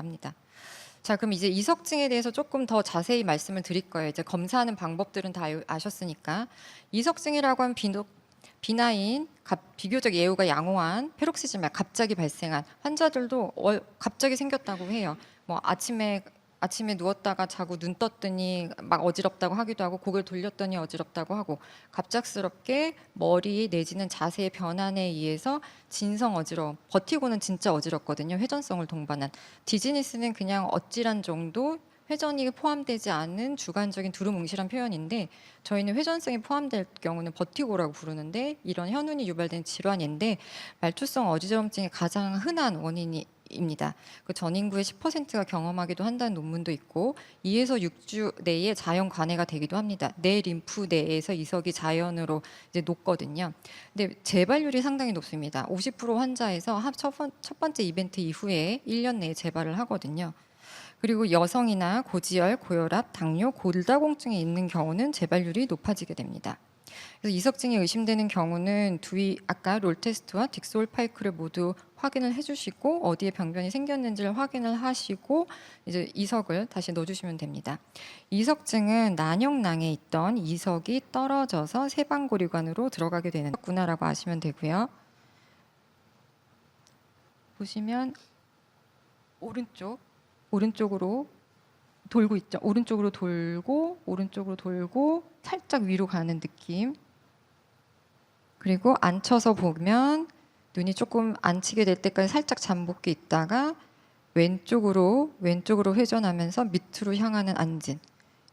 합니다. 자, 그럼 이제 이석증에 대해서 조금 더 자세히 말씀을 드릴 거예요. 이제 검사하는 방법들은 다 아셨으니까. 이석증이라고 하면 비나인, 비교적 예후가 양호한 페록시즘에 갑자기 발생한 환자들도 갑자기 생겼다고 해요. 뭐 아침에 누웠다가 자고 눈 떴더니 막 어지럽다고 하기도 하고, 고개를 돌렸더니 어지럽다고 하고, 갑작스럽게 머리 내지는 자세의 변환에 의해서 진성 어지러움, 버티고는 진짜 어지럽거든요. 회전성을 동반한. 디즈니스는 그냥 어찌란 정도, 회전이 포함되지 않은 주관적인 두루뭉실한 표현인데, 저희는 회전성이 포함될 경우는 버티고라고 부르는데, 이런 현운이 유발된 질환인데 말초성 어지러움증의 가장 흔한 원인입니다. 그 전 인구의 10%가 경험하기도 한다는 논문도 있고, 2에서 6주 내에 자연 관해가 되기도 합니다. 내 림프 내에서 이석이 자연으로 이제 녹거든요. 근데 재발률이 상당히 높습니다. 50% 환자에서 첫 번째 이벤트 이후에 1년 내에 재발을 하거든요. 그리고 여성이나 고지혈, 고혈압, 당뇨, 골다공증이 있는 경우는 재발률이 높아지게 됩니다. 그래서 이석증이 의심되는 경우는 아까 롤 테스트와 딕스올파이크를 모두 확인을 해주시고, 어디에 병변이 생겼는지를 확인을 하시고 이제 이석을 다시 넣어주시면 됩니다. 이석증은 난형낭에 있던 이석이 떨어져서 세방고리관으로 들어가게 되는 구나라고 아시면 되고요. 보시면 오른쪽으로 돌고 있죠. 오른쪽으로 돌고 살짝 위로 가는 느낌. 그리고 앉혀서 보면 눈이 조금 앉히게 될 때까지 살짝 잠복해 있다가 왼쪽으로 회전하면서 밑으로 향하는 안진.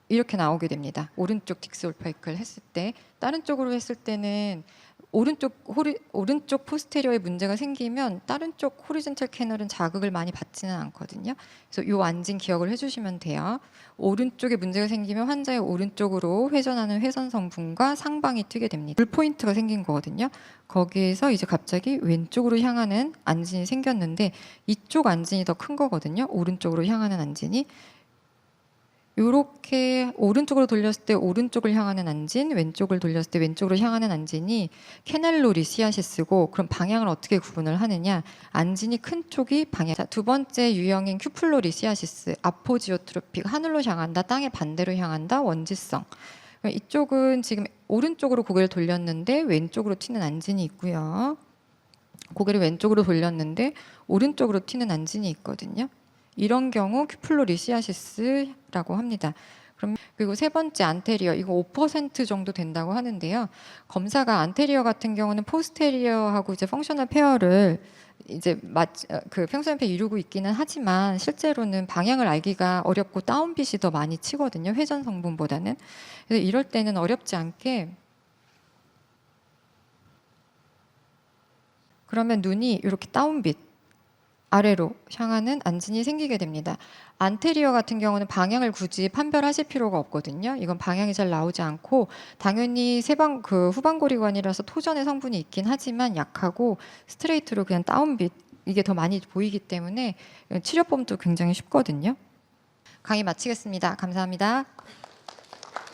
이렇게 나오게 됩니다. 오른쪽 딕스올파이크를 했을 때. 다른 쪽으로 했을 때는 오른쪽 포스테리어에 문제가 생기면 다른 쪽 호리젠탈 캐널은 자극을 많이 받지는 않거든요. 그래서 이 안진 기억을 해주시면 돼요. 오른쪽에 문제가 생기면 환자의 오른쪽으로 회전하는 회선 성분과 상방이 트게 됩니다. 포인트가 생긴 거거든요. 거기에서 이제 갑자기 왼쪽으로 향하는 안진이 생겼는데, 이쪽 안진이 더 큰 거거든요. 오른쪽으로 향하는 안진이. 이렇게 오른쪽으로 돌렸을 때 오른쪽을 향하는 안진, 왼쪽을 돌렸을 때 왼쪽으로 향하는 안진이 캐넬로리시아시스고, 그럼 방향을 어떻게 구분을 하느냐? 안진이 큰 쪽이 방향. 자, 두 번째 유형인 큐플로리시아시스, 아포지오트로픽, 하늘로 향한다, 땅의 반대로 향한다, 원지성. 이쪽은 지금 오른쪽으로 고개를 돌렸는데 왼쪽으로 튀는 안진이 있고요. 고개를 왼쪽으로 돌렸는데 오른쪽으로 튀는 안진이 있거든요. 이런 경우 큐플로리시아시스라고 합니다. 그리고 세 번째 안테리어, 이거 5% 정도 된다고 하는데요. 검사가 안테리어 같은 경우는 포스테리어하고 이제 펑셔널 페어를 이제 그 평소연패 이루고 있기는 하지만, 실제로는 방향을 알기가 어렵고 다운빗이 더 많이 치거든요. 회전 성분보다는. 그래서 이럴 때는 어렵지 않게, 그러면 눈이 이렇게 다운빗 아래로 향하는 안진이 생기게 됩니다. 안테리어 같은 경우는 방향을 굳이 판별하실 필요가 없거든요. 이건 방향이 잘 나오지 않고, 당연히 후방고리관이라서 토전의 성분이 있긴 하지만 약하고, 스트레이트로 그냥 다운빗, 이게 더 많이 보이기 때문에 치료법도 굉장히 쉽거든요. 강의 마치겠습니다. 감사합니다.